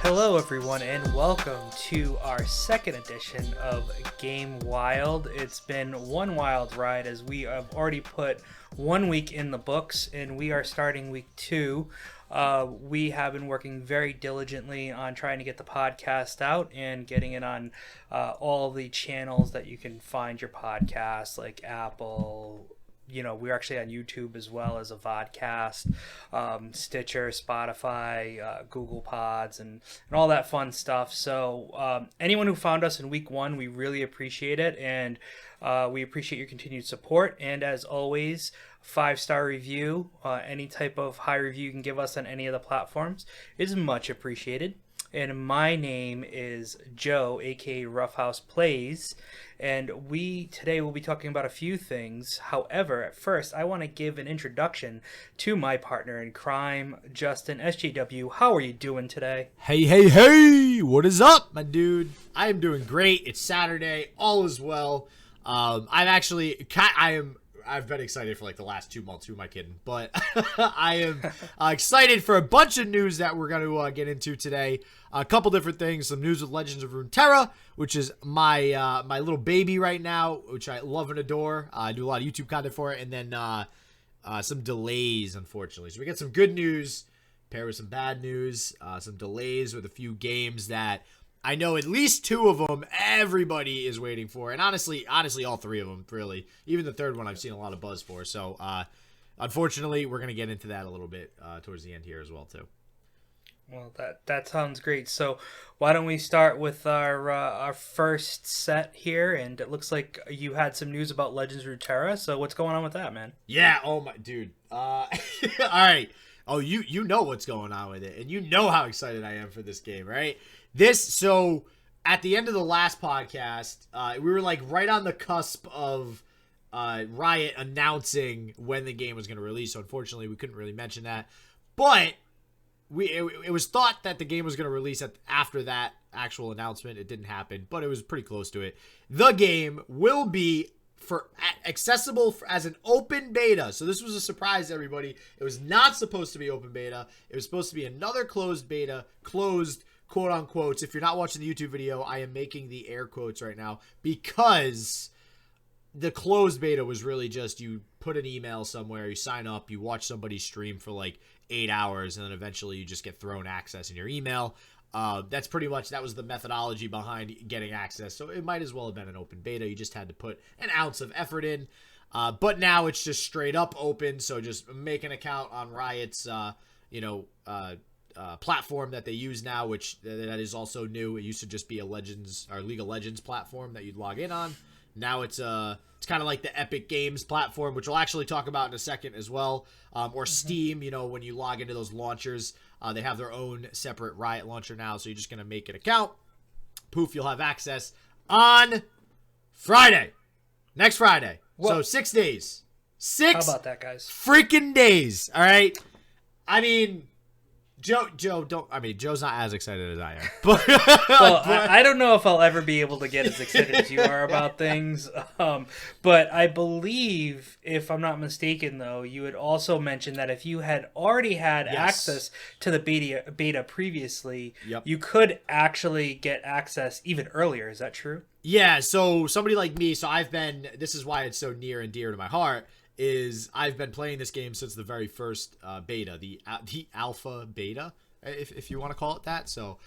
Hello everyone and welcome to our second edition of Game Wild. It's been one wild ride as we have already put 1 week in the books and we are starting week 2. We have been working very diligently on trying to get the podcast out and getting it on all the channels that you can find your podcast, like Apple. You know, we're actually on YouTube as well as a Vodcast, Stitcher, Spotify, Google Pods, and all that fun stuff. So anyone who found us in week 1, we really appreciate it, and we appreciate your continued support. And as always, 5-star review, any type of high review you can give us on any of the platforms is much appreciated. And my name is Joe, aka Ruffhouse Plays, and we today will be talking about a few things. However, at first, I want to give an introduction to my partner in crime, Justin SJW. How are you doing today? Hey! What is up, my dude? I am doing great. It's Saturday. All is well. I've been excited for like the last 2 months. Who am I kidding? But I am excited for a bunch of news that we're going to get into today. A couple different things. Some news with Legends of Runeterra, which is my my little baby right now, which I love and adore. I do a lot of YouTube content for it. And then some delays, unfortunately. So we get some good news paired with some bad news. Some delays with a few games that I know at least 2 of them everybody is waiting for. And honestly, all 3 of them, really. Even the third one I've seen a lot of buzz for. So, unfortunately, we're going to get into that a little bit towards the end here as well, too. Well, that sounds great. So why don't we start with our first set here? And it looks like you had some news about Legends of Runeterra. So what's going on with that, man? Yeah, oh my, dude. All right. Oh, you know what's going on with it. And you know how excited I am for this game, right? So at the end of the last podcast, we were like right on the cusp of Riot announcing when the game was going to release. So unfortunately, we couldn't really mention that. But it was thought that the game was going to release after that actual announcement. It didn't happen, but it was pretty close to it. The game will be accessible as an open beta. So this was a surprise to everybody. It was not supposed to be open beta. It was supposed to be another closed beta, closed quote unquote. If you're not watching the YouTube video, I am making the air quotes right now because the closed beta was really just you put an email somewhere, you sign up, you watch somebody stream for like 8 hours, and then eventually you just get thrown access in your email. That's pretty much, that was the methodology behind getting access. So it might as well have been an open beta. You just had to put an ounce of effort in. But now it's just straight up open. So just make an account on Riot's, platform that they use now, which that is also new. It used to just be a Legends or League of Legends platform that you'd log in on. Now it's kind of like the Epic Games platform, which we'll actually talk about in a second as well. Or Steam, when you log into those launchers, they have their own separate Riot launcher now. So you're just going to make an account. Poof, you'll have access on Friday. Next Friday. Well, so 6 days. 6 how about that, guys? Freaking days. All right. I mean, Joe's not as excited as I am. But, I don't know if I'll ever be able to get as excited as you are about things. But I believe, if I'm not mistaken, though, you had also mentioned that if you had already had access to the beta previously, you could actually get access even earlier. Is that true? Yeah, so somebody like me, this is why it's so near and dear to my heart, is I've been playing this game since the very first beta, the alpha beta, if you want to call it that. So,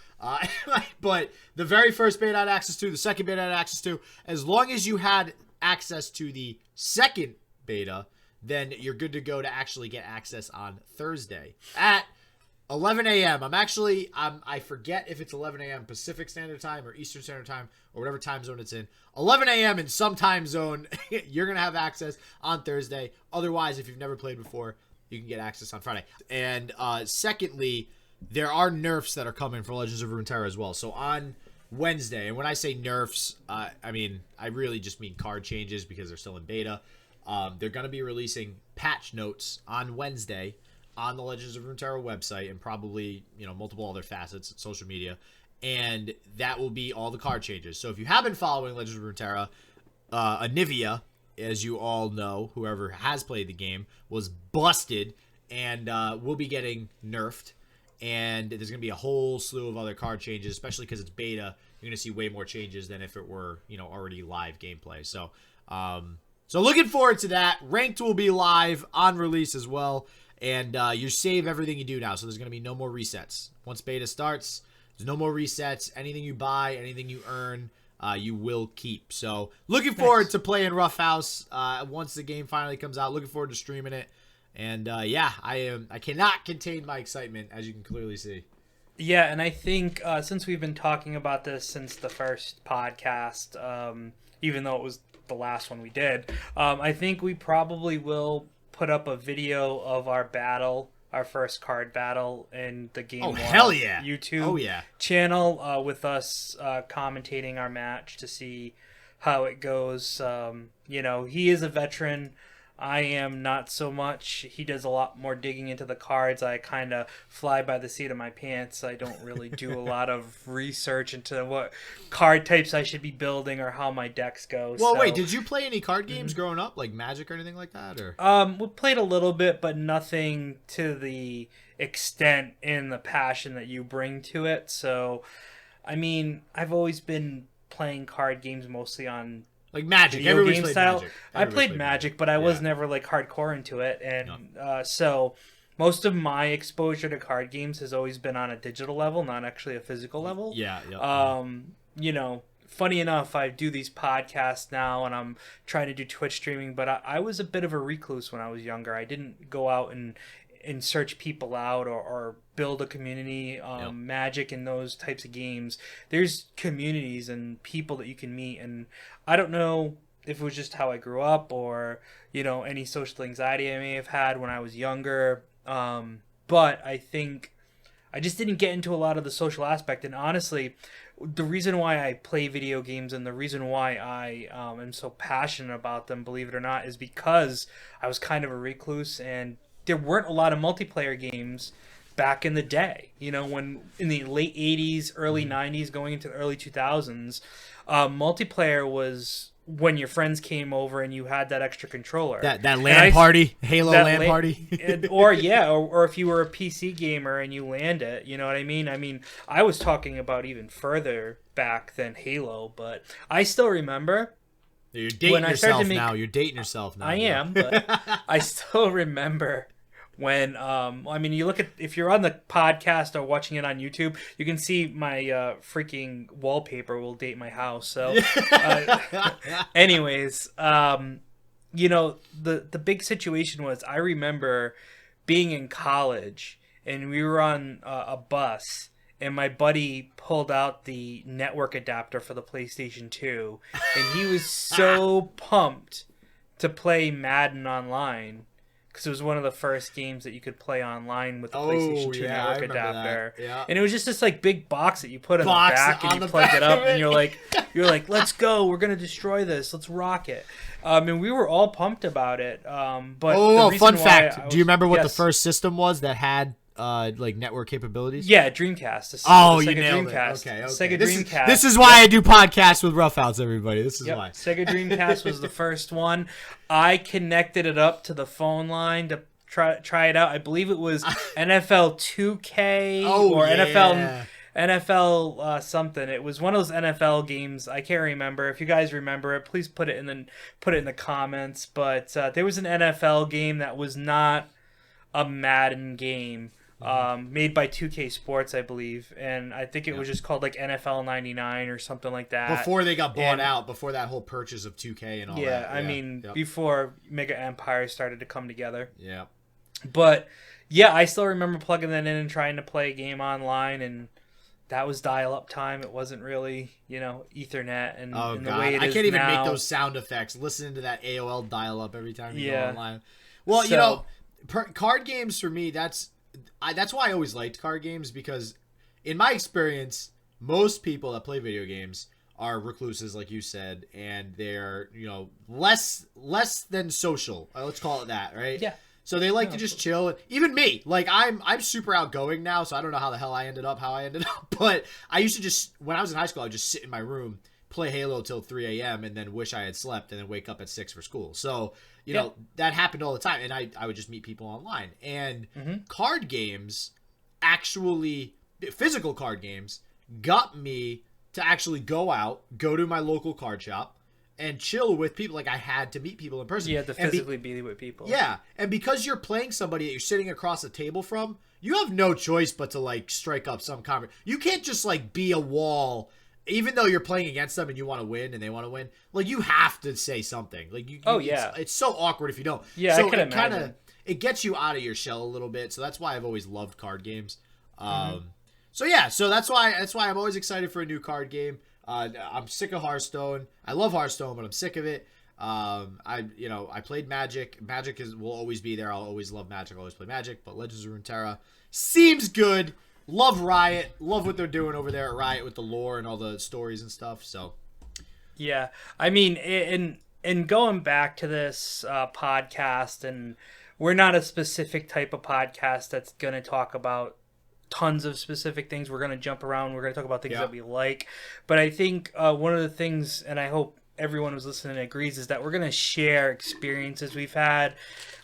but the very first beta I had access to, the second beta I had access to, as long as you had access to the second beta, then you're good to go to actually get access on Thursday at 11 a.m. I forget if it's 11 a.m. Pacific Standard Time or Eastern Standard Time or whatever time zone it's in. 11 a.m. in some time zone, you're going to have access on Thursday. Otherwise, if you've never played before, you can get access on Friday. And secondly, there are nerfs that are coming for Legends of Runeterra as well. So on Wednesday, and when I say nerfs, I really just mean card changes because they're still in beta. They're going to be releasing patch notes on Wednesday on the Legends of Runeterra website and probably, multiple other facets, social media. And that will be all the card changes. So if you have been following Legends of Runeterra, Anivia, as you all know, whoever has played the game, was busted and will be getting nerfed. and there's going to be a whole slew of other card changes, especially because it's beta. You're going to see way more changes than if it were, already live gameplay. So, so looking forward to that. Ranked will be live on release as well, and you save everything you do now, so there's going to be no more resets. Once beta starts, there's no more resets. Anything you buy, anything you earn, you will keep. So looking forward to playing Ruffhouse once the game finally comes out. Looking forward to streaming it. And I cannot contain my excitement, as you can clearly see. Yeah, and I think since we've been talking about this since the first podcast, even though it was the last one we did, I think we probably will put up a video of our battle, our first card battle in the Game hell yeah. YouTube channel with us commentating our match to see how it goes. He is a veteran. I am not so much. He does a lot more digging into the cards. I kind of fly by the seat of my pants. I don't really do a lot of research into what card types I should be building or how my decks go. Well, wait, did you play any card games growing up, like Magic or anything like that? Or we played a little bit, but nothing to the extent and the passion that you bring to it. So, I mean, I've always been playing card games mostly on like Magic, video game style. I played Magic, but I was never like hardcore into it, and so most of my exposure to card games has always been on a digital level, not actually a physical level. Funny enough, I do these podcasts now, and I'm trying to do Twitch streaming, but I was a bit of a recluse when I was younger. I didn't go out and search people out or build a community. Magic and those types of games, there's communities and people that you can meet, and I don't know if it was just how I grew up or any social anxiety I may have had when I was younger, but I think I just didn't get into a lot of the social aspect. And honestly, the reason why I play video games and the reason why I am so passionate about them, believe it or not, is because I was kind of a recluse, and there weren't a lot of multiplayer games back in the day. When in the late 80s, early 90s, going into the early 2000s, multiplayer was when your friends came over and you had that extra controller. That LAN party, Halo LAN party. or if you were a PC gamer and you LANed it, you know what I mean? I mean, I was talking about even further back than Halo, but I still remember. You're dating yourself now. You're dating yourself now. I am, but I still remember when, you look at, if you're on the podcast or watching it on YouTube, you can see my freaking wallpaper will date my house. So, anyways, the big situation was, I remember being in college and we were on a bus, and my buddy pulled out the network adapter for the PlayStation 2, and he was so pumped to play Madden online, because it was one of the first games that you could play online with the PlayStation 2 network adapter. Yeah. And it was just this like big box that you put in the back, and you plugged it up, and you're like, let's go, we're gonna destroy this, let's rock it. And we were all pumped about it. But fun fact: do you remember what the first system was that had like network capabilities? Yeah, Dreamcast. You nailed Dreamcast. It. Okay. Sega this Dreamcast. This is why I do podcasts with Ruffhouse, everybody. This is why. Sega Dreamcast was the first one. I connected it up to the phone line to try it out. I believe it was NFL 2K or NFL something. It was one of those NFL games. I can't remember. If you guys remember it, please put it in the comments. But there was an NFL game that was not a Madden game. Made by 2K Sports, I believe, and I think it was just called like NFL 99 or something like that. Before they got bought out, before that whole purchase of 2K and all that. Before Mega Empire started to come together. Yeah. But yeah, I still remember plugging that in and trying to play a game online, and that was dial-up time. It wasn't really, Ethernet and the way it is I can't even now. make those sound effects. Listening to that AOL dial-up every time you go online. Well, card games for me, that's why I always liked card games, because in my experience, most people that play video games are recluses, like you said, and they're, less than social. Let's call it that, right? Yeah. So they like to just chill. Even me, like I'm super outgoing now, so I don't know how the hell I ended up how I ended up. But I used to just, when I was in high school, I would just sit in my room, play Halo till 3 a.m. and then wish I had slept and then wake up at 6 for school. So, that happened all the time. And I would just meet people online. And card games actually, physical card games got me to actually go to my local card shop and chill with people. Like, I had to meet people in person. You had to physically be with people. Yeah, and because you're playing somebody that you're sitting across the table from, you have no choice but to, like, strike up some conversation. You can't just, like, be a wall, even though you're playing against them and you want to win and they want to win. Like, you have to say something. Like, it's so awkward if you don't. Yeah, so I can imagine. It gets you out of your shell a little bit, so that's why I've always loved card games. So that's why I'm always excited for a new card game. I'm sick of Hearthstone. I love Hearthstone, but I'm sick of it. I played Magic. Magic will always be there. I'll always love Magic. I'll always play Magic. But Legends of Runeterra seems good. Love Riot. Love what they're doing over there at Riot with the lore and all the stories and stuff. So, yeah, I mean, in going back to this podcast, and we're not a specific type of podcast that's going to talk about tons of specific things. We're going to jump around. We're going to talk about things that we like. But I think one of the things, and I hope everyone who's listening agrees, is that we're going to share experiences we've had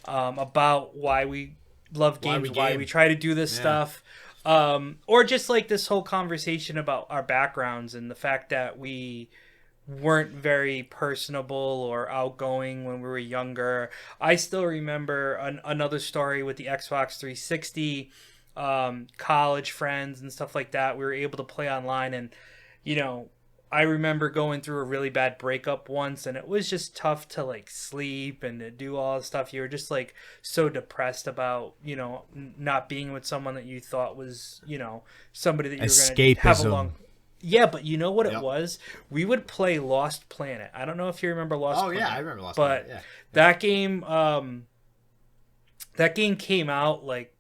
about why we love games, why we try to do this stuff. Or just like this whole conversation about our backgrounds and the fact that we weren't very personable or outgoing when we were younger. I still remember another story with the Xbox 360, college friends and stuff like that. We were able to play online, and I remember going through a really bad breakup once, and it was just tough to like sleep and to do all this stuff. You were just like so depressed about not being with someone that you thought was somebody that you were going to have a long. Yeah, but you know what it was? We would play Lost Planet. I don't know if you remember Lost Planet. Oh yeah, I remember Lost Planet. Yeah. That game came out like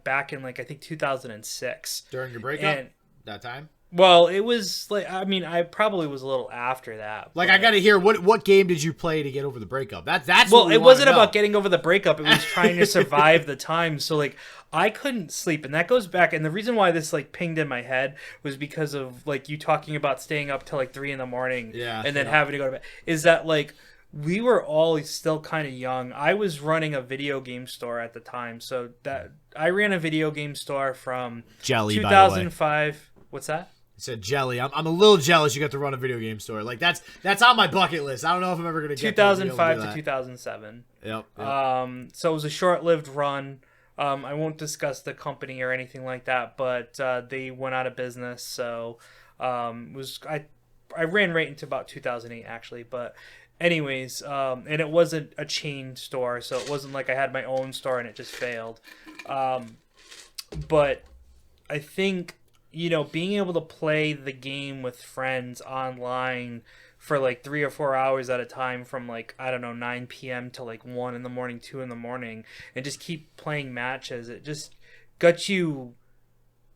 back in like I think 2006. During your breakup? That time? Well, it was like, I mean, I probably was a little after that. Like, I got to hear, what game did you play to get over the breakup? That's well, it wasn't about getting over the breakup. It was trying to survive the time. So, like, I couldn't sleep. And that goes back. And the reason why this, like, pinged in my head was because of, like, you talking about staying up till, like, 3 in the morning. Yeah. And then having to go to bed. Is that, like, we were all still kind of young. I was running a video game store at the time. So, that I ran a video game store from Jelly, 2005. What's that? Said Jelly. I'm a little jealous you got to run a video game store. Like that's on my bucket list. I don't know if I'm ever gonna get 2005 to 2007. Yep. So it was a short-lived run. I won't discuss the company or anything like that, but they went out of business. So I ran right into about 2008 actually, but anyways, and it wasn't a chain store, so it wasn't like I had my own store and it just failed. But I think being able to play the game with friends online for like 3 or 4 hours at a time from like, I don't know, 9 p.m. to like 1 in the morning, 2 in the morning, and just keep playing matches. It just got you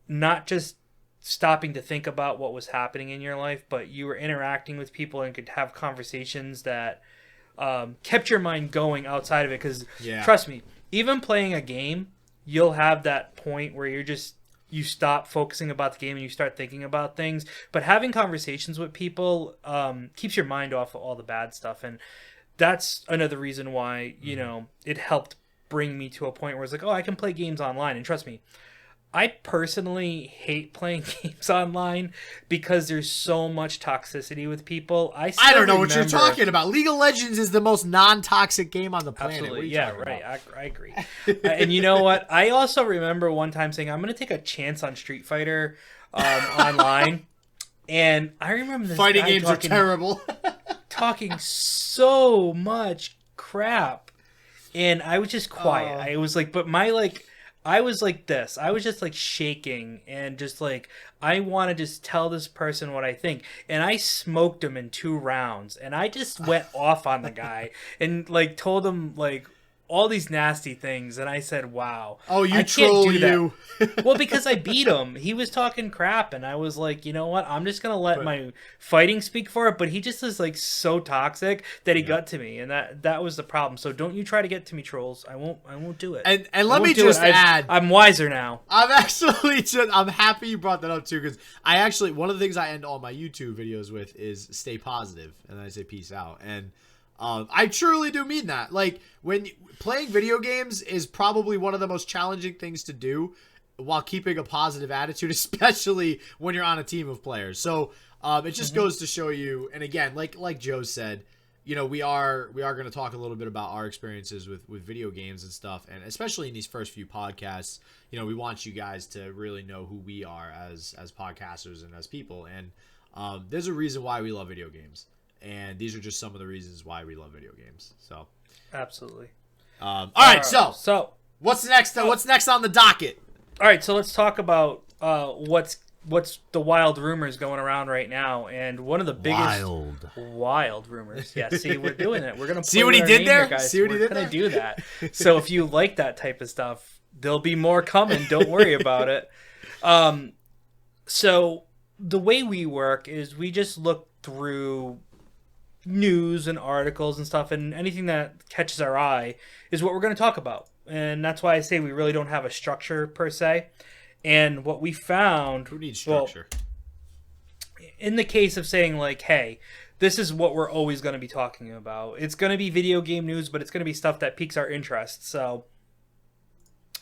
not just stopping to think about what was happening in your life, but you were interacting with people and could have conversations that kept your mind going outside of it. Because trust me, even playing a game, you'll have that point where you stop focusing about the game and you start thinking about things. But having conversations with people keeps your mind off of all the bad stuff. And that's another reason why, it helped bring me to a point where it's like, oh, I can play games online. And trust me, I personally hate playing games online because there's so much toxicity with people. I don't know what you're talking about. League of Legends is the most non-toxic game on the planet. Absolutely, yeah, right. I agree. And you know what? I also remember one time saying, I'm going to take a chance on Street Fighter online. And I remember this fighting games are terrible. talking so much crap. And I was just quiet. I was like, but I was like this. I was just like shaking and just like, I want to just tell this person what I think. And I smoked him in 2 rounds. And I just went off on the guy and like told him like all these nasty things. And I said, wow. Oh, you troll you. Well, because I beat him. He was talking crap. And I was like, you know what? I'm just going to let my fighting speak for it. But he just is like so toxic that he got to me. And that was the problem. So don't you try to get to me, trolls. I won't do it. And let me just add. I'm wiser now. I'm happy you brought that up too. Because one of the things I end all my YouTube videos with is stay positive. And I say peace out. And I truly do mean that. Like, when playing video games is probably one of the most challenging things to do while keeping a positive attitude, especially when you're on a team of players. So it just goes to show you, and again, like Joe said, you know, we are going to talk a little bit about our experiences with video games and stuff, and especially in these first few podcasts, you know, we want you guys to really know who we are as podcasters and as people, and there's a reason why we love video games, and these are just some of the reasons why we love video games. So absolutely. All right, so what's next? What's next on the docket? All right, so let's talk about what's the wild rumors going around right now, and one of the biggest wild rumors. Yeah, see, we're doing it. We're gonna see what he did there, here, guys. See what he did there. We're gonna do that. So if you like that type of stuff, there'll be more coming. Don't worry about it. So the way we work is we just look through news and articles and stuff, and anything that catches our eye is what we're going to talk about. And that's why I say we really don't have a structure per se. And what we found... Who needs structure? Well, in the case of saying, like, hey, this is what we're always going to be talking about. It's going to be video game news, but it's going to be stuff that piques our interest. So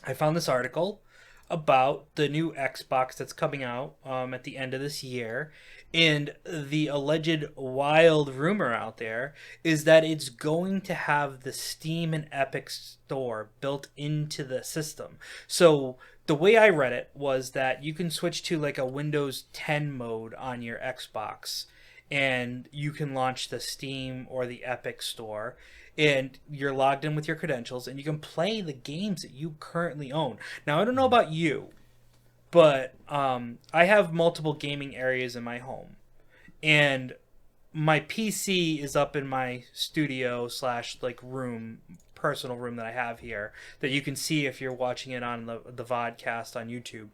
I found this article about the new Xbox that's coming out at the end of this year. And the alleged wild rumor out there is that it's going to have the Steam and Epic Store built into the system. So the way I read it was that you can switch to like a Windows 10 mode on your Xbox, and you can launch the Steam or the Epic Store, and you're logged in with your credentials, and you can play the games that you currently own. Now, I don't know about you, but I have multiple gaming areas in my home, and my PC is up in my studio / like room, personal room that I have here that you can see if you're watching it on the Vodcast on YouTube.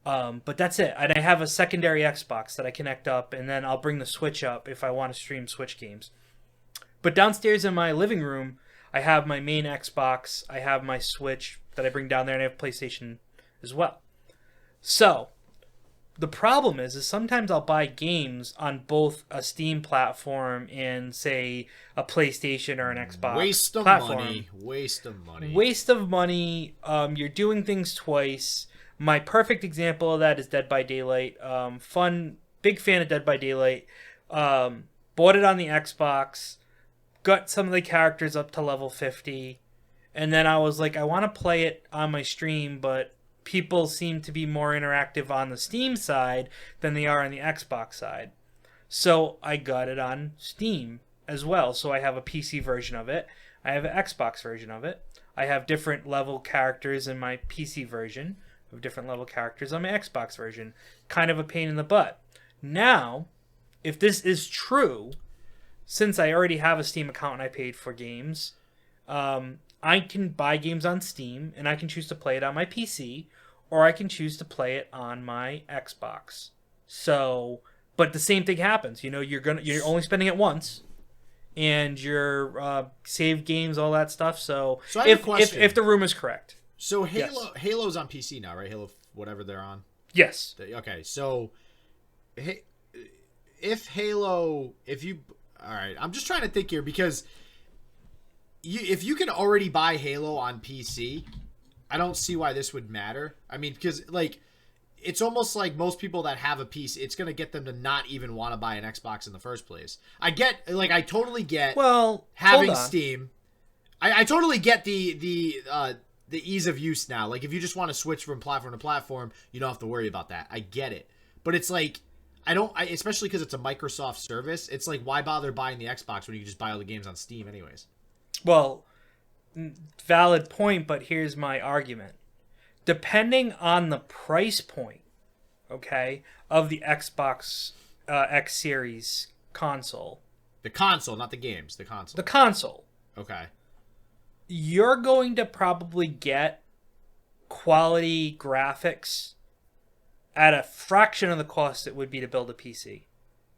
But that's it. And I have a secondary Xbox that I connect up, and then I'll bring the Switch up if I want to stream Switch games. But downstairs in my living room, I have my main Xbox, I have my Switch that I bring down there, and I have PlayStation as well. So, the problem is sometimes I'll buy games on both a Steam platform and, say, a PlayStation or an Xbox platform. Waste of money. Waste of money. You're doing things twice. My perfect example of that is Dead by Daylight. Big fan of Dead by Daylight. Bought it on the Xbox. Got some of the characters up to level 50. And then I was like, I want to play it on my stream, but people seem to be more interactive on the Steam side than they are on the Xbox side. So I got it on Steam as well. So I have a PC version of it. I have an Xbox version of it. I have different level characters in my PC version. I have different level characters on my Xbox version. Kind of a pain in the butt. Now, if this is true, since I already have a Steam account and I paid for games, I can buy games on Steam, and I can choose to play it on my PC, or I can choose to play it on my Xbox. So, but the same thing happens. You know, you're only spending it once, and your save games, all that stuff. So I have a question. If the rumor is correct. So Halo's on PC now, right? Halo, whatever they're on. Yes. Okay, so if Halo, all right, I'm just trying to think here because if you can already buy Halo on PC, I don't see why this would matter. I mean, because like it's almost like most people that have a PC, it's gonna get them to not even want to buy an Xbox in the first place. I totally get having Steam. I totally get the ease of use now. Like if you just want to switch from platform to platform, you don't have to worry about that. I get it, but it's like especially because it's a Microsoft service. It's like why bother buying the Xbox when you can just buy all the games on Steam anyways? Well, valid point, but here's my argument. Depending on the price point, okay, of the Xbox X Series console. The console, not the games. The console. The console. Okay. You're going to probably get quality graphics at a fraction of the cost it would be to build a PC,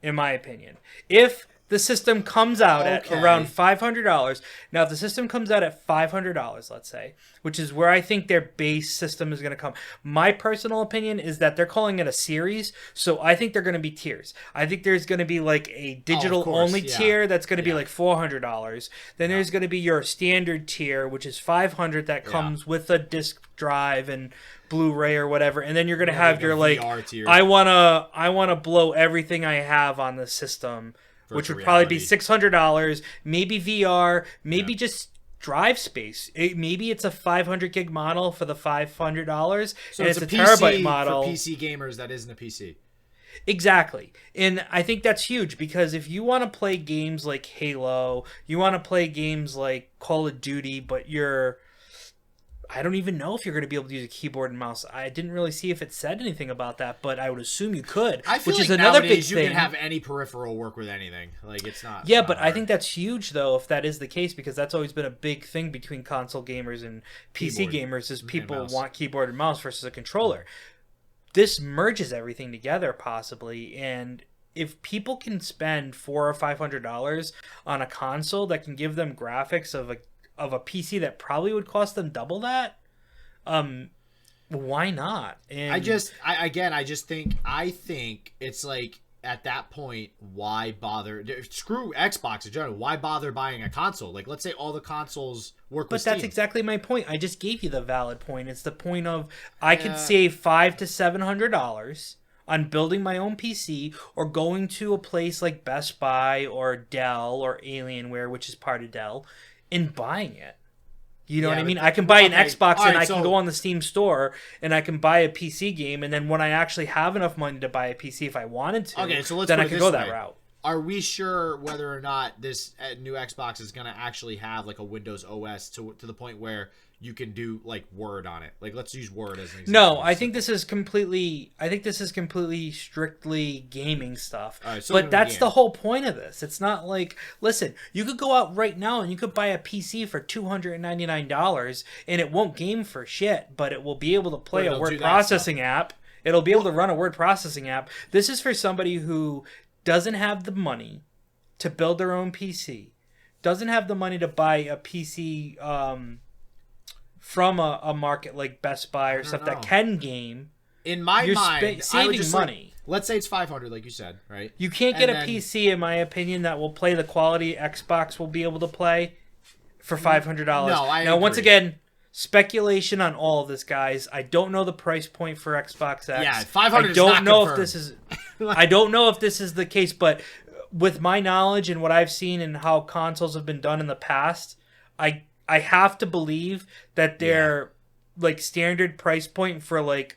in my opinion. If the system comes out at Okay. around $500. Now, if the system comes out at $500, let's say, which is where I think their base system is going to come, my personal opinion is that they're calling it a series, so I think they're going to be tiers. I think there's going to be like a digital-only tier that's going to be like $400. Then there's going to be your standard tier, which is $500 that comes with a disc drive and Blu-ray or whatever, and then you're going to have your like, I wanna blow everything I have on the system, which would probably be $600, maybe VR, maybe just drive space. Maybe it's a 500 gig model for the $500, so and it's a PC terabyte model for PC gamers that isn't a PC. Exactly. And I think that's huge because if you want to play games like Halo, you want to play games like Call of Duty, but I don't even know if you're going to be able to use a keyboard and mouse. I didn't really see if it said anything about that, but I would assume you could. I feel which like is another big you thing. can have any peripheral work with anything. Like it's not. Yeah, it's but not I think that's huge though if that is the case because that's always been a big thing between console gamers and PC gamers is people want keyboard and mouse versus a controller. This merges everything together possibly, and if people can spend $400 or $500 on a console that can give them graphics of a PC that probably would cost them double that, why not? And I think it's like at that point, why bother? Screw Xbox in general. Why bother buying a console? Like, let's say all the consoles work with Steam. But that's exactly my point. I just gave you the valid point. It's the point of I could save $500 to $700 on building my own PC or going to a place like Best Buy or Dell or Alienware, which is part of Dell, and buying it. You know what I mean? I can buy an Xbox and I can go on the Steam store and I can buy a PC game, and then when I actually have enough money to buy a PC if I wanted to, then I could go that route. Are we sure whether or not this new Xbox is going to actually have like a Windows OS to the point where you can do like Word on it? Like, let's use Word as an example. No, I think this is completely strictly gaming stuff. But that's the whole point of this. It's not like, listen, you could go out right now and you could buy a PC for $299 and it won't game for shit, but it will be able to play a word processing app. It'll be able to run a word processing app. This is for somebody who doesn't have the money to build their own PC, doesn't have the money to buy a PC from a market like Best Buy or stuff that can game. In my mind, saving money. Let's say it's $500, like you said, right? You can't get a PC, in my opinion, that will play the quality Xbox will be able to play for $500. No, I agree. Once again, speculation on all of this, guys. I don't know the price point for Xbox X. Yeah, $500 I don't know if this is. I don't know if this is the case, but with my knowledge and what I've seen and how consoles have been done in the past, I have to believe that their like standard price point for like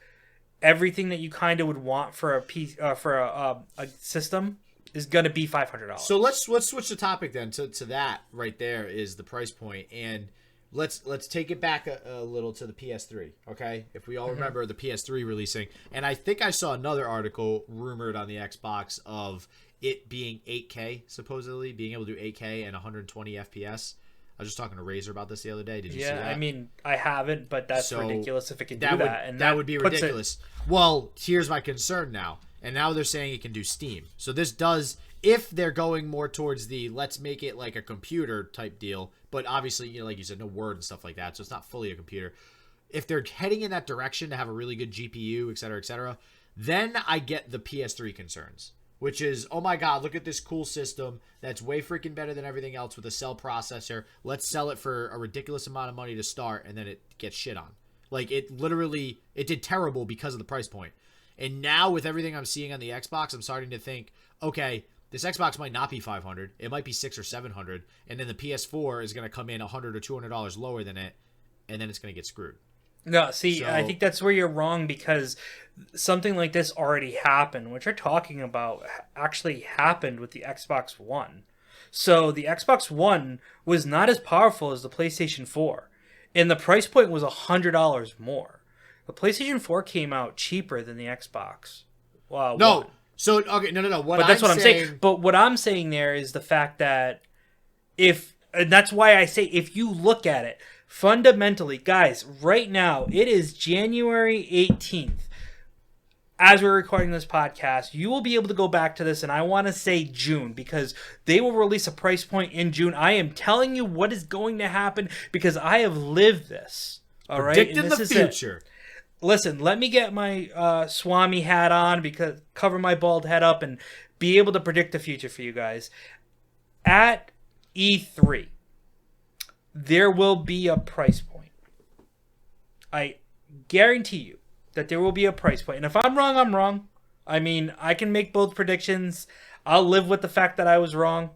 everything that you kind of would want for a system is going to be $500. So let's switch the topic then to that right there is the price point, and let's take it back a little to the PS3, okay? If we all remember the PS3 releasing, and I think I saw another article rumored on the Xbox of it being 8K, supposedly being able to do 8K and 120 FPS. I was just talking to Razer about this the other day. Did you see that? Yeah, I mean, I haven't, but that's ridiculous if it can do that. And that would be ridiculous. Well, here's my concern now. And now they're saying it can do Steam. So this does, if they're going more towards the let's make it like a computer type deal, but obviously, you know, like you said, no Word and stuff like that, so it's not fully a computer. If they're heading in that direction to have a really good GPU, et cetera, then I get the PS3 concerns. Which is, oh my god, look at this cool system that's way freaking better than everything else with a cell processor. Let's sell it for a ridiculous amount of money to start, and then it gets shit on. Like, it did terrible because of the price point. And now with everything I'm seeing on the Xbox, I'm starting to think, okay, this Xbox might not be $500. It might be $600 or $700. And then the PS4 is going to come in $100 or $200 lower than it, and then it's going to get screwed. No, see, I think that's where you're wrong because something like this already happened. What you're talking about actually happened with the Xbox One. So the Xbox One was not as powerful as the PlayStation 4, and the price point was $100 more. The PlayStation 4 came out cheaper than the Xbox. Wow. No. One. So, okay, no. That's what I'm saying. But what I'm saying there is the fact that and that's why I say if you look at it, fundamentally, guys, right now, it is January 18th. as we're recording this podcast, you will be able to go back to this, and I want to say June, because they will release a price point in June. I am telling you what is going to happen because I have lived this. All right, predicting the future. Listen, let me get my Swami hat on, because cover my bald head up and be able to predict the future for you guys. At E3, there will be a price point. I guarantee you that there will be a price point. And if I'm wrong, I'm wrong. I mean, I can make both predictions. I'll live with the fact that I was wrong.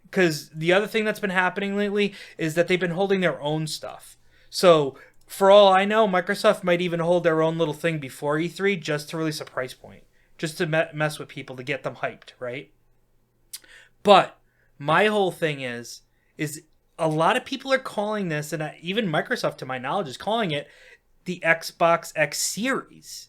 Because the other thing that's been happening lately is that they've been holding their own stuff. So, for all I know, Microsoft might even hold their own little thing before E3 just to release a price point. Just to mess with people, to get them hyped, right? But my whole thing is a lot of people are calling this, and even Microsoft, to my knowledge, is calling it the Xbox X Series.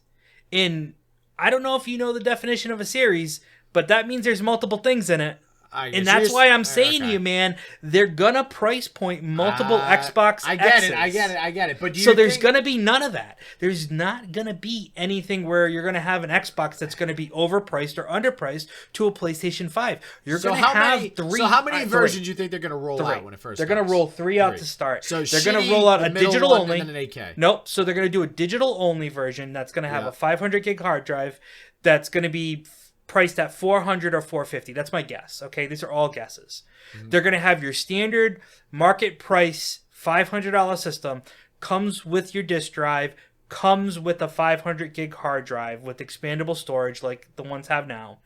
And I don't know if you know the definition of a series, but that means there's multiple things in it. And that's why I'm saying to you, man, they're gonna price point multiple Xbox I get X's. it. I get it. But so there's gonna be none of that. There's not gonna be anything where you're gonna have an Xbox that's gonna be overpriced or underpriced to a PlayStation 5. You're gonna have three. So how many versions do you think they're gonna roll out when it first? They're gonna roll three out to start. So they're gonna roll out a digital only. And then an 8K. Nope. So they're gonna do a digital only version that's gonna have a 500 gig hard drive. That's gonna be priced at $400 or $450. That's my guess. Okay, these are all guesses. Mm-hmm. They're going to have your standard market price $500 system, comes with your disk drive, comes with a 500 gig hard drive with expandable storage like the ones have now,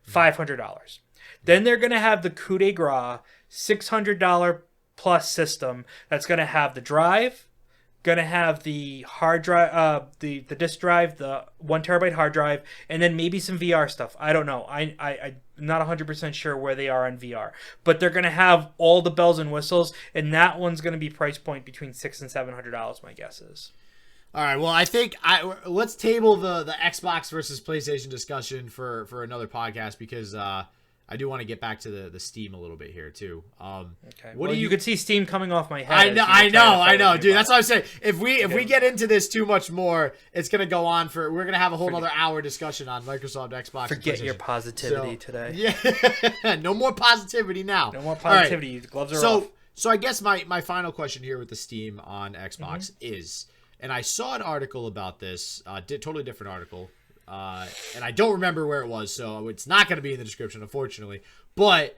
$500. Then they're going to have the coup de grace $600 plus system that's going to have the drive, going to have the hard drive, the disk drive, the 1 terabyte hard drive, and then maybe some VR stuff. I don't know. I'm not 100% sure where they are on VR, but they're going to have all the bells and whistles, and that one's going to be price point between $600 and $700. My guess is. All right. Well, I think let's table the Xbox versus PlayStation discussion for another podcast, because I do want to get back to the Steam a little bit here too. Okay. Well, you could see Steam coming off my head. I know, dude. That's what I'm saying. If we get into this too much more, it's gonna go on we're gonna have a whole other hour discussion on Microsoft, Xbox. Forget your positivity today. Yeah, no more positivity now. No more positivity. Right. The gloves are off. So I guess my final question here with the Steam on Xbox is, and I saw an article about this, totally different article. And I don't remember where it was, so it's not going to be in the description, unfortunately. But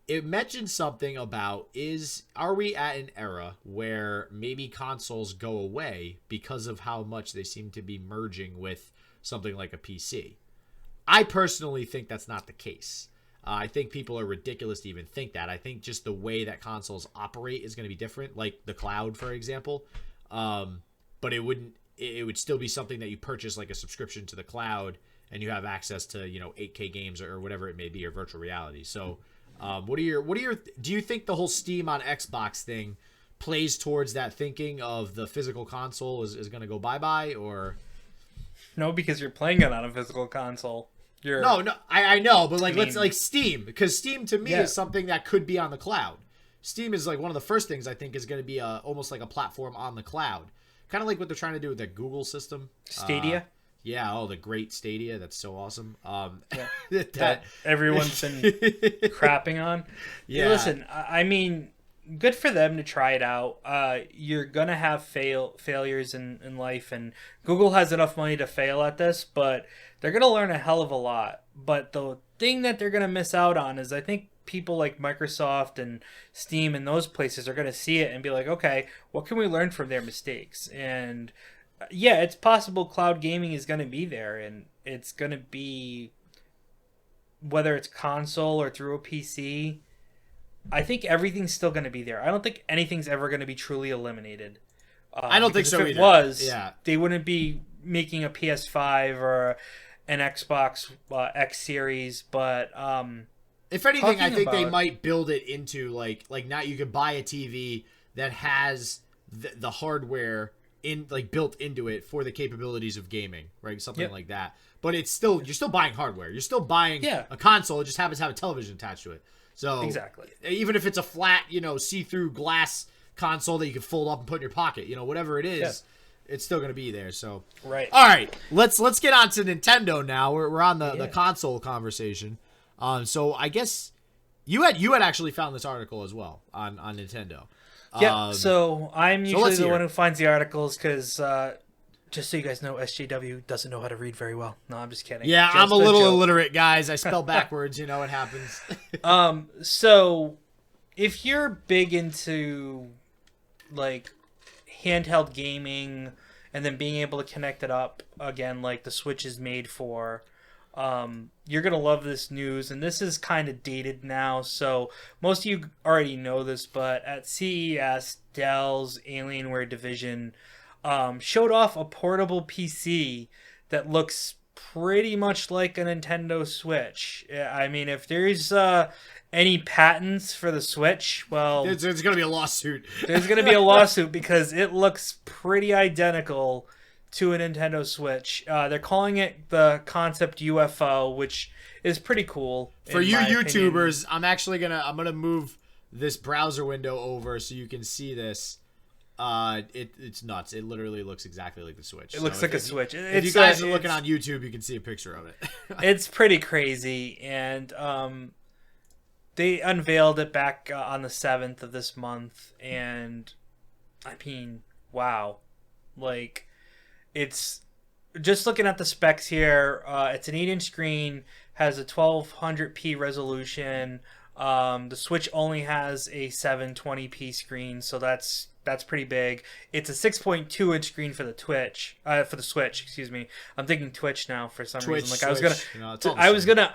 it mentioned something about, are we at an era where maybe consoles go away because of how much they seem to be merging with something like a PC? I personally think that's not the case. I think people are ridiculous to even think that. I think just the way that consoles operate is going to be different, like the cloud, for example. But it would still be something that you purchase, like a subscription to the cloud, and you have access to 8K games or whatever it may be, or virtual reality. So what are your do you think the whole Steam on Xbox thing plays towards that thinking of the physical console is going to go bye-bye? Or no, because you're playing it on a physical console. I know, but let's like Steam, because Steam to me is something that could be on the cloud. Steam is like one of the first things I think is going to be almost like a platform on the cloud. Kind of like what they're trying to do with the Google system. Stadia? The great Stadia. That's so awesome. That everyone's been crapping on. Yeah. Listen, I mean, good for them to try it out. You're going to have failures in life, and Google has enough money to fail at this, but they're going to learn a hell of a lot. But the thing that they're going to miss out on is, I think, people like Microsoft and Steam and those places are going to see it and be like, okay, what can we learn from their mistakes? And yeah, it's possible cloud gaming is going to be there, and it's going to be, whether it's console or through a PC, I think everything's still going to be there. I don't think anything's ever going to be truly eliminated. I don't think so either. If it was, they wouldn't be making a PS5 or an Xbox X Series, but if anything, I think they might build it into like now you can buy a TV that has the hardware built into it for the capabilities of gaming, right? Something like that. But it's still, you're still buying hardware. You're still buying a console. It just happens to have a television attached to it. So exactly, even if it's a flat, see-through glass console that you can fold up and put in your pocket, whatever it is, it's still gonna be there. So Right. All right, let's get on to Nintendo now. We're on the console conversation. So I guess you had actually found this article as well on Nintendo. Yeah. So I'm usually the one it. who finds the articles because. Just so you guys know, SJW doesn't know how to read very well. No, I'm just kidding. Yeah, just I'm a little illiterate, guys. I spell backwards. You know, it happens. So if you're big into like handheld gaming and then being able to connect it up again, like the Switch is made for, you're gonna love this news. And this is kind of dated now, so most of you already know this. But at CES, Dell's Alienware division showed off a portable PC that looks pretty much like a Nintendo Switch. I mean, if there's any patents for the Switch, well, there's going to be a lawsuit. There's going to be a lawsuit because it looks pretty identical to a Nintendo Switch. They're calling it the Concept UFO, which is pretty cool. For you YouTubers, opinion. I'm gonna move this browser window over so you can see this. It's nuts. It literally looks exactly like the Switch. It looks like a Switch. If you guys are looking on YouTube, you can see a picture of it. It's pretty crazy, and they unveiled it back on the 7th of this month, and I mean, wow. Like, it's just looking at the specs here. It's an 8-inch screen, has a 1200p resolution. The Switch only has a 720p screen, so that's pretty big. It's a 6.2-inch screen for the Switch. Excuse me. I'm thinking Twitch now for some reason. Like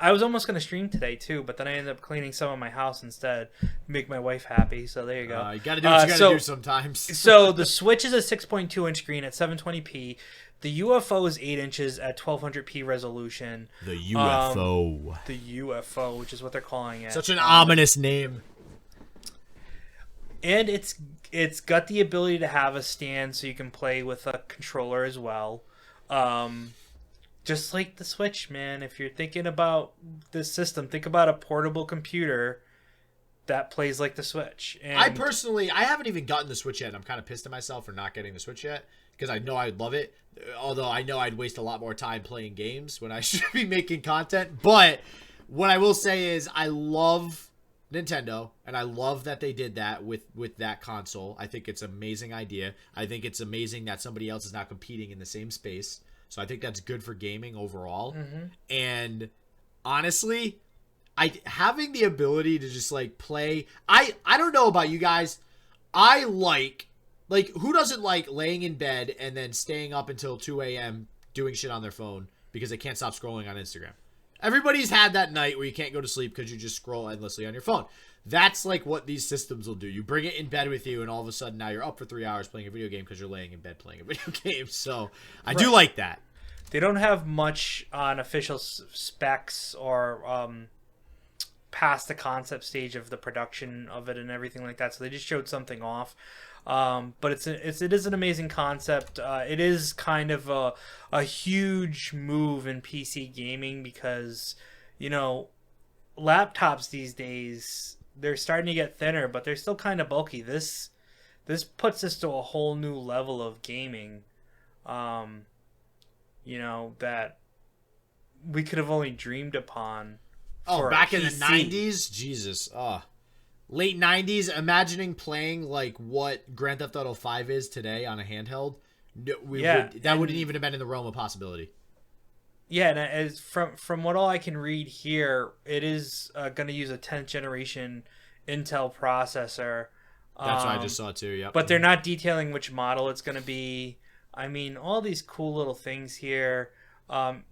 I was almost gonna stream today too, but then I ended up cleaning some of my house instead, make my wife happy. So there you go. You gotta do what you gotta do sometimes. So the Switch is a 6.2-inch screen at 720p. The UFO is 8 inches at 1200p resolution. The UFO. The UFO, which is what they're calling it. Such an ominous name. And it's got the ability to have a stand so you can play with a controller as well. Just like the Switch, man. If you're thinking about this system, think about a portable computer that plays like the Switch. And I haven't even gotten the Switch yet. I'm kind of pissed at myself for not getting the Switch yet because I know I'd love it. Although I know I'd waste a lot more time playing games when I should be making content. But what I will say is I love Nintendo, and I love that they did that with that console. I think it's an amazing idea. I think it's amazing that somebody else is not competing in the same space. So I think that's good for gaming overall. Mm-hmm. And honestly, having the ability to just like play. I don't know about you guys. I like who doesn't like laying in bed and then staying up until 2 a.m. doing shit on their phone because they can't stop scrolling on Instagram. Everybody's had that night where you can't go to sleep because you just scroll endlessly on your phone. That's like what these systems will do. You bring it in bed with you, and all of a sudden now you're up for 3 hours playing a video game because you're laying in bed playing a video game. So I do like that. They don't have much on official specs or past the concept stage of the production of it and everything like that. So they just showed something off. But it is an amazing concept. It is kind of a huge move in PC gaming because, you know, laptops these days, they're starting to get thinner, but they're still kind of bulky. This puts us to a whole new level of gaming, you know, that we could have only dreamed upon. Oh, back in the 90s? Jesus. Late 90s, imagining playing like what Grand Theft Auto 5 is today on a handheld, that wouldn't even have been in the realm of possibility. Yeah, and as from what all I can read here, it is going to use a 10th generation Intel processor. That's what I just saw too, yep. But they're not detailing which model it's going to be. I mean, all these cool little things here. They're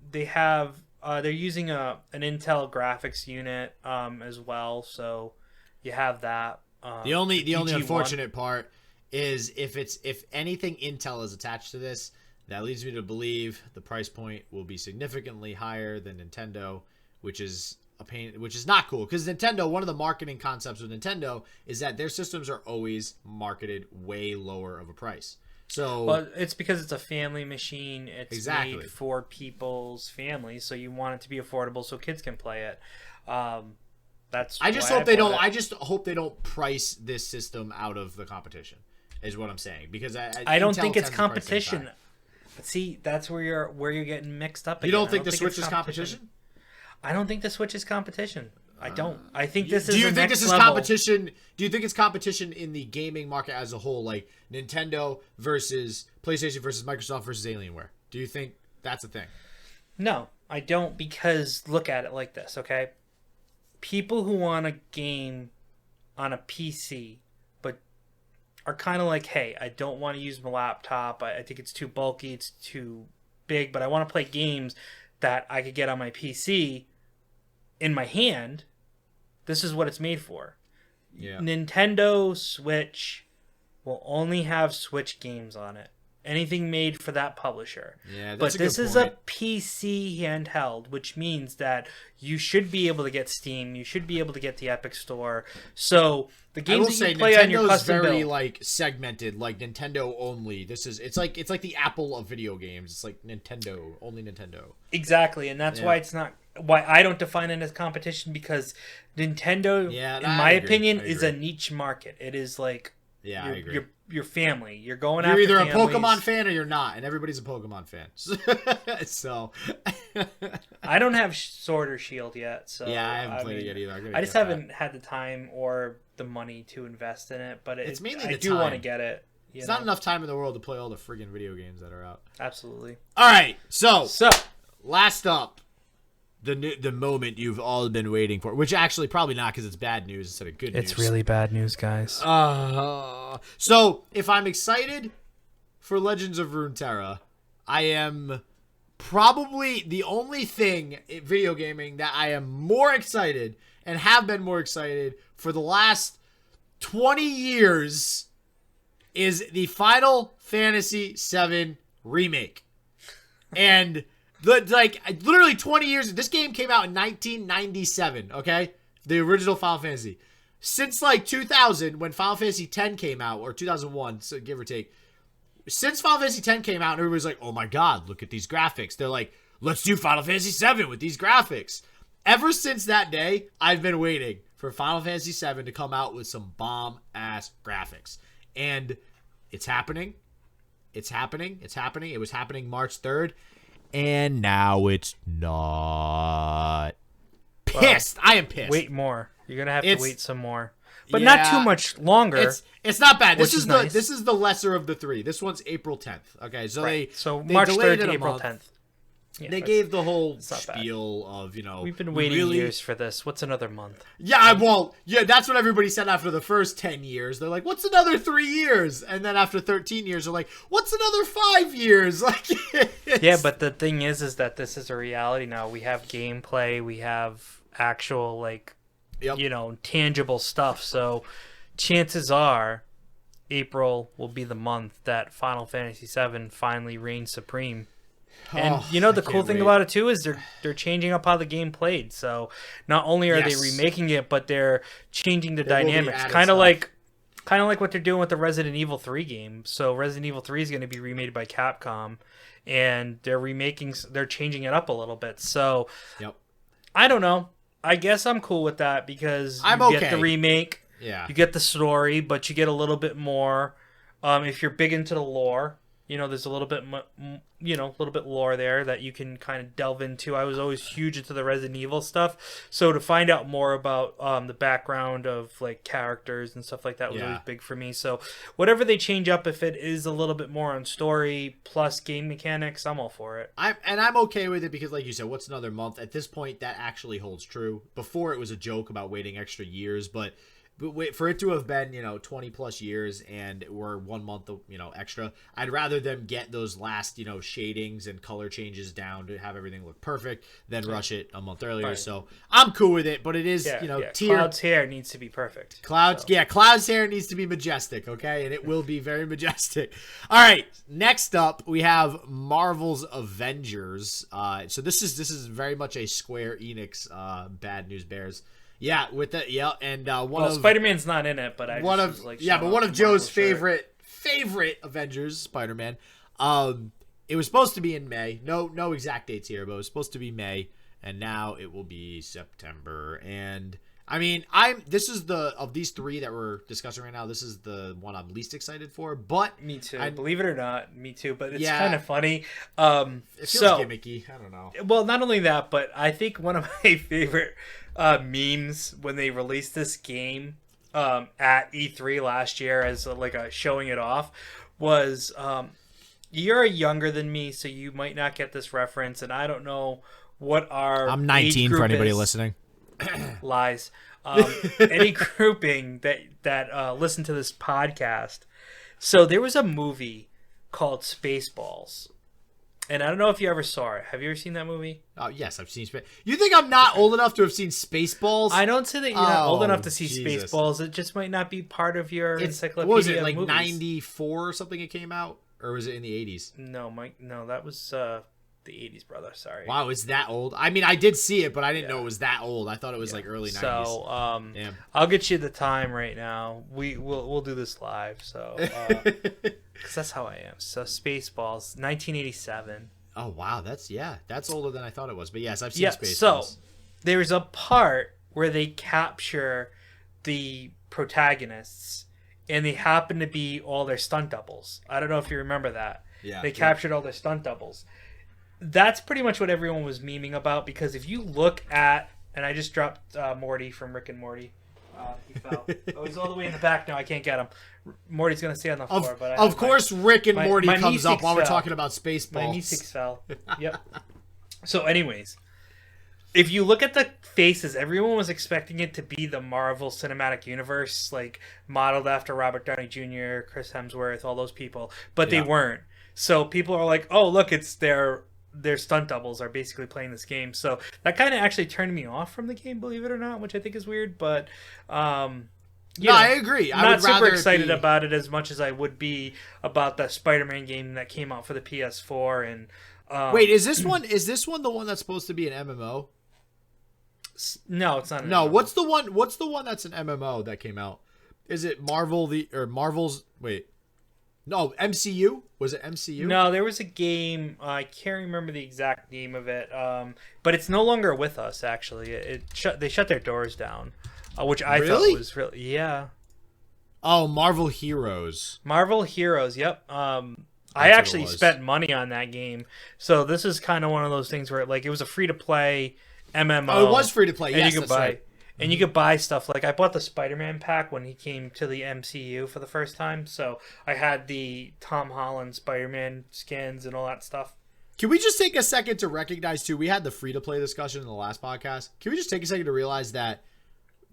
using an Intel graphics unit as well, so you have that. The only unfortunate part is if anything Intel is attached to this, that leads me to believe the price point will be significantly higher than Nintendo, which is a pain, which is not cool because Nintendo, one of the marketing concepts with Nintendo is that their systems are always marketed way lower of a price. So, well, it's because it's a family machine. It's exactly made for people's families, so you want it to be affordable so kids can play it. I just hope they don't price this system out of the competition. is what I'm saying. Because I don't think it's Intel tends to price things competition. high. See, that's where you're getting mixed up again. You don't think the Switch is competition? I don't think the Switch is competition. I don't. I think this is Do you the think next this is level. competition? Do you think it's competition in the gaming market as a whole, like Nintendo versus PlayStation versus Microsoft versus Alienware? Do you think that's a thing? No, I don't, because look at it like this, okay? People who want a game on a PC but are kind of like, hey, I don't want to use my laptop. I think it's too bulky, it's too big, but I want to play games that I could get on my PC in my hand. This is what it's made for. Yeah. Nintendo Switch will only have Switch games on it. Anything made for that publisher. Yeah, that's but a good this is point. a PC handheld, which means that you should be able to get Steam, you should be able to get the Epic Store. So the games that you play on your Nintendo's custom very build, like segmented, like Nintendo only. It's like the Apple of video games. It's like Nintendo, only Nintendo. exactly, and that's why it's not. Why I don't define it as competition, because Nintendo, in my opinion, is a niche market. It is like I agree. Your family. You're going You're after either families. a Pokemon fan or you're not, and everybody's a Pokemon fan. So I don't have Sword or Shield yet, so yeah, I haven't played it yet either. I just haven't had the time or the money to invest in it, but it's mainly I the do time. want to get it. It's not enough time in the world to play all the friggin' video games that are out. Absolutely. All right, so last up, the moment you've all been waiting for, which actually probably not, because it's bad news instead of good news. It's really bad news, guys. So if I'm excited for Legends of Runeterra, I am probably the only thing in video gaming that I am more excited and have been more excited for the last 20 years is the Final Fantasy VII Remake. And literally 20 years, this game came out in 1997, okay? The original Final Fantasy. Since 2000, when Final Fantasy X came out, or 2001, so give or take, since Final Fantasy X came out, and everybody's like, oh my god, look at these graphics. They're like, let's do Final Fantasy VII with these graphics. Ever since that day, I've been waiting for Final Fantasy VII to come out with some bomb-ass graphics. And it's happening. It's happening. It's happening. It was happening March 3rd. And now it's not. Pissed. I am pissed. Wait more. You're going to have to wait some more. But not too much longer. It's not bad. This is nice. This is the lesser of the three. This one's April 10th. Okay, so they March delayed 3rd it to a April month. 10th. Yeah, they gave the whole not bad. spiel of, we've been waiting years for this. What's another month? Yeah, that's what everybody said after the first 10 years. They're like, what's another 3 years? And then after 13 years, they're like, what's another 5 years? Like, yeah, but the thing is that this is a reality now. We have gameplay. We have actual, tangible stuff. So chances are April will be the month that Final Fantasy VII finally reigns supreme. And the cool thing about it too is they're changing up how the game played. So not only are they remaking it, but they're changing the dynamics. Kind of like what they're doing with the Resident Evil 3 game. So Resident Evil 3 is going to be remade by Capcom, and they're changing it up a little bit. So I don't know. I guess I'm cool with that, because you get the remake, you get the story, but you get a little bit more. If you're big into the lore, there's a little bit, lore there that you can kind of delve into. I was always huge into the Resident Evil stuff, so to find out more about the background of characters and stuff like that was always big for me. So whatever they change up, if it is a little bit more on story plus game mechanics, I'm all for it. I'm okay with it, because like you said, what's another month? At this point, that actually holds true. Before, it was a joke about waiting extra years, but wait, for it to have been 20 plus years and we're 1 month extra, I'd rather them get those last shadings and color changes down to have everything look perfect than rush it a month earlier. Right. So I'm cool with it, but it is Cloud's hair needs to be perfect. Cloud's hair needs to be majestic, okay, and it will be very majestic. All right, next up we have Marvel's Avengers. So this is very much a Square Enix bad news bears. Yeah, with the and Spider-Man's not in it, but one of Joe's favorite Avengers, Spider-Man. It was supposed to be in May. No exact dates here, but it was supposed to be May, and now it will be September. And I mean, this is of these three that we're discussing right now, this is the one I'm least excited for, but me too. Believe it or not, me too, but it's Yeah. kind of funny. It feels gimmicky. I don't know. Well, not only that, but I think one of my favorite memes when they released this game at E3 last year as a showing it off was you're younger than me, so you might not get this reference, and I don't know what our I'm 19 for anybody listening. Lies. Any grouping that listen to this podcast. So there was a movie called Spaceballs, and I don't know if you ever saw it. Have you ever seen that movie? Oh yes, I've seen Space. You think I'm not old enough to have seen Spaceballs? I don't say that you're not old enough to see Jesus. Spaceballs. It just might not be part of your encyclopedia. What was it, like movies. 94 or something? It came out, or was it in the 80s? No, Mike. No, that was the 80s, brother. Sorry. Wow, it's that old? I mean, I did see it, but I didn't know it was that old. I thought it was like early 90s. So, Damn. I'll get you the time right now. We'll do this live, so because that's how I am. So, Spaceballs, 1987. Oh wow, that's older than I thought it was. But yes, I've seen Spaceballs. So there's a part where they capture the protagonists, and they happen to be all their stunt doubles. I don't know if you remember that. Yeah, they captured all their stunt doubles. That's pretty much what everyone was memeing about, because if you look at, and I just dropped Morty from Rick and Morty. He fell. Oh, he's all the way in the back now. I can't get him. Morty's gonna stay on the floor. But of course, Rick and Morty comes up while we're talking about Spaceballs. My knee six fell. Yep. So, anyways, if you look at the faces, everyone was expecting it to be the Marvel Cinematic Universe, like modeled after Robert Downey Jr., Chris Hemsworth, all those people, but they weren't. So people are like, "Oh, look, it's their stunt doubles are basically playing this game." So that kind of actually turned me off from the game, believe it or not, which I think is weird. But I agree. I'm not super excited about it as much as I would be about the Spider-Man game that came out for the PS4. And wait, is this one the one that's supposed to be an MMO? No, it's not. No, what's the one that's an MMO that came out? Is it Marvel's? Wait. No, MCU? Was it MCU? No, there was a game. I can't remember the exact name of it. But it's no longer with us. Actually, they shut their doors down, which I thought was really Oh, Marvel Heroes. Marvel Heroes. Yep. I actually spent money on that game, so this is kind of one of those things where it was a free to play MMO. Oh, it was free to play. And yes, you could that's buy. right. And you could buy stuff. Like, I bought the Spider-Man pack when he came to the MCU for the first time. So I had the Tom Holland Spider-Man skins and all that stuff. Can we just take a second to recognize, too, we had the free-to-play discussion in the last podcast. Can we just take a second to realize that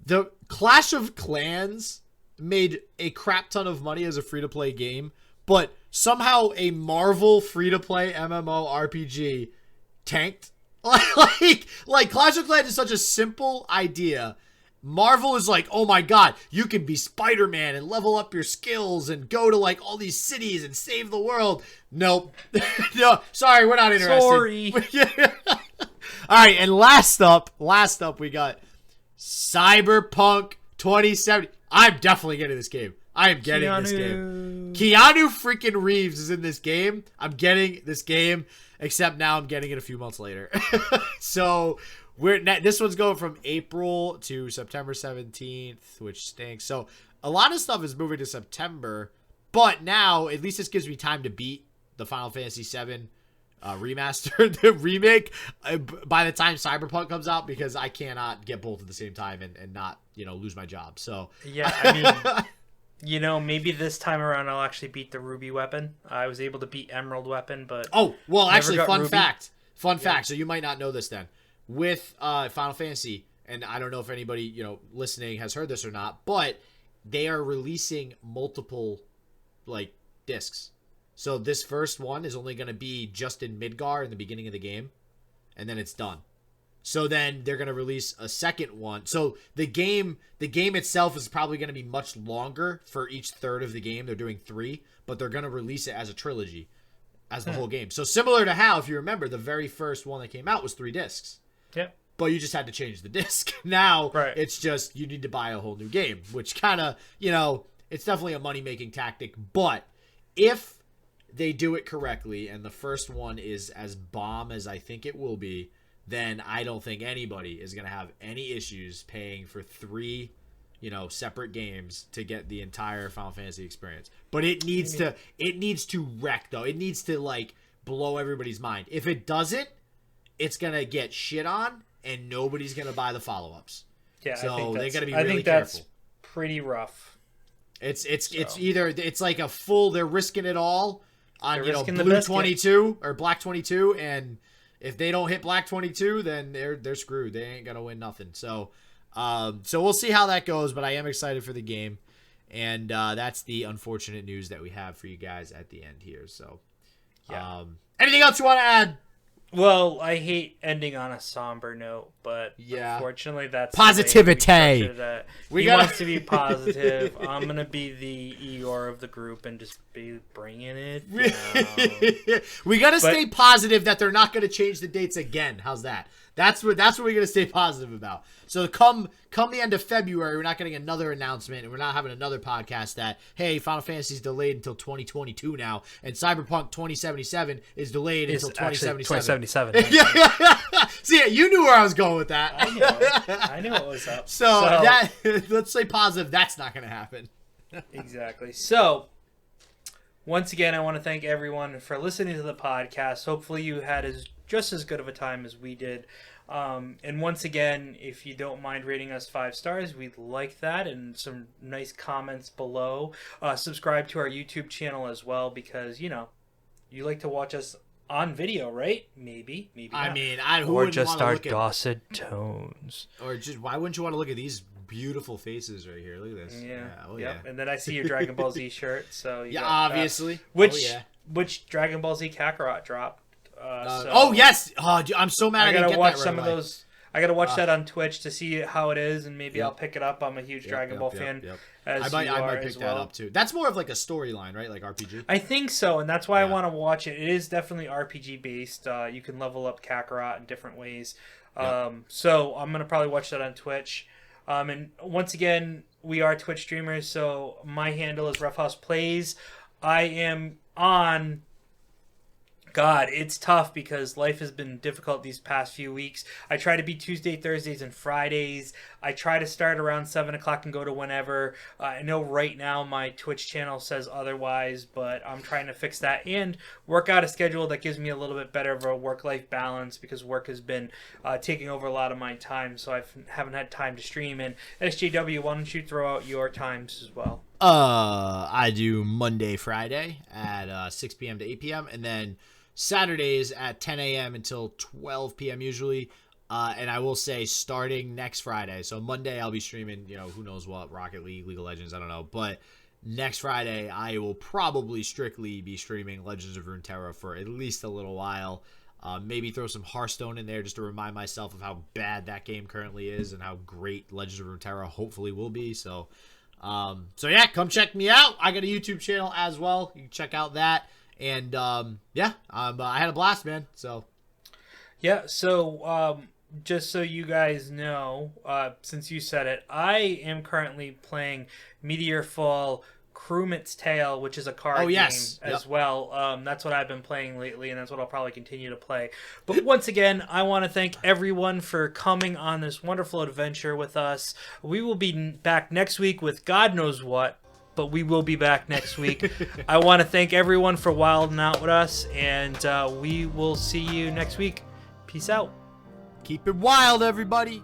the Clash of Clans made a crap ton of money as a free-to-play game, but somehow a Marvel free-to-play MMO RPG tanked? Like Clash of Clans is such a simple idea. Marvel is like, oh my god, you can be Spider-Man and level up your skills and go to like all these cities and save the world. Nope. No, sorry, we're not interested. Sorry. Alright, and last up we got Cyberpunk 2070. I'm definitely getting this game. I am getting this game. Keanu freaking Reeves is in this game. I'm getting this game. Except now I'm getting it a few months later. So this one's going from April to September 17th, which stinks. So a lot of stuff is moving to September, but now at least this gives me time to beat the Final Fantasy VII remaster, the remake, by the time Cyberpunk comes out, because I cannot get both at the same time and not lose my job. So yeah, I mean. Maybe this time around I'll actually beat the Ruby weapon. I was able to beat Emerald weapon, but actually, fun fact. So you might not know this then. With Final Fantasy, and I don't know if anybody listening has heard this or not, but they are releasing multiple discs. So this first one is only going to be just in Midgar in the beginning of the game, and then it's done. So then they're going to release a second one. So the game itself is probably going to be much longer for each third of the game. They're doing 3, but they're going to release it as a trilogy, as the whole game. So similar to how, if you remember, the very first one that came out was 3 discs. Yep. But you just had to change the disc. Now It's just you need to buy a whole new game, which kind of, it's definitely a money-making tactic. But if they do it correctly and the first one is as bomb as I think it will be, then I don't think anybody is going to have any issues paying for 3, separate games to get the entire Final Fantasy experience. But it needs to wreck, though. It needs to, like, blow everybody's mind. If it doesn't, it's going to get shit on, and nobody's going to buy the follow-ups. Yeah, so they got to be really careful. That's pretty rough. It's either it's like a full, they're risking it all on Blue 22 or Black 22, and if they don't hit Black 22, then they're screwed. They ain't gonna win nothing. So we'll see how that goes, but I am excited for the game, and that's the unfortunate news that we have for you guys at the end here. So yeah. Anything else you want to add? Well, I hate ending on a somber note, but unfortunately that's positivity. He wants to be positive. I'm gonna be the Eeyore of the group and just be bringing it down. We gotta stay positive that they're not gonna change the dates again. How's that? That's what we're gonna stay positive about. So come the end of February, we're not getting another announcement, and we're not having another podcast that, hey, Final Fantasy's delayed until 2022 now, and Cyberpunk 2077 is delayed until 2077. Yeah. See, you knew where I was going with that. I knew what was up. So that let's say positive. That's not gonna happen. Exactly. So once again, I want to thank everyone for listening to the podcast. Hopefully you had just as good of a time as we did. And once again, if you don't mind rating us 5 stars, we'd like that, and some nice comments below. Subscribe to our YouTube channel as well, because, you like to watch us on video, right? Maybe not. I mean, or just our dulcet tones. Or just, why wouldn't you want to look at these beautiful faces right here? Look at this. Yeah. Yeah. And then I see your Dragon Ball Z shirt. So you obviously. Which Dragon Ball Z Kakarot dropped. Yes! I'm so mad I didn't get watch that some of those. I gotta watch that on Twitch to see how it is, and maybe I'll pick it up. I'm a huge Dragon Ball fan. I might pick that up too. That's more of like a storyline, right? Like RPG. I think so, and that's why I want to watch it. It is definitely RPG based. You can level up Kakarot in different ways. So I'm gonna probably watch that on Twitch. And once again, we are Twitch streamers, so my handle is Ruffhouse Plays. I am on. God, it's tough because life has been difficult these past few weeks. I try to be Tuesday, Thursdays, and Fridays. I try to start around 7 o'clock and go to whenever. I know right now my Twitch channel says otherwise, but I'm trying to fix that and work out a schedule that gives me a little bit better of a work-life balance, because work has been taking over a lot of my time, so I haven't had time to stream. And SJW, why don't you throw out your times as well? I do Monday, Friday at 6 p.m. to 8 p.m., and then Saturdays at 10 a.m. until 12 p.m. usually. And I will say starting next Friday. So Monday I'll be streaming, who knows what, Rocket League, League of Legends, I don't know. But next Friday I will probably strictly be streaming Legends of Runeterra for at least a little while. Maybe throw some Hearthstone in there just to remind myself of how bad that game currently is and how great Legends of Runeterra hopefully will be. So yeah, come check me out. I got a YouTube channel as well. You can check out that. And I had a blast, man. So just so you guys know, since you said it, I am currently playing Meteor Fall Crewmit's Tale, which is a card game as well. That's what I've been playing lately, and that's what I'll probably continue to play. But once again, I want to thank everyone for coming on this wonderful adventure with us. We will be back next week with God knows what, but we will be back next week. I want to thank everyone for wilding out with us, and we will see you next week. Peace out. Keep it wild, everybody.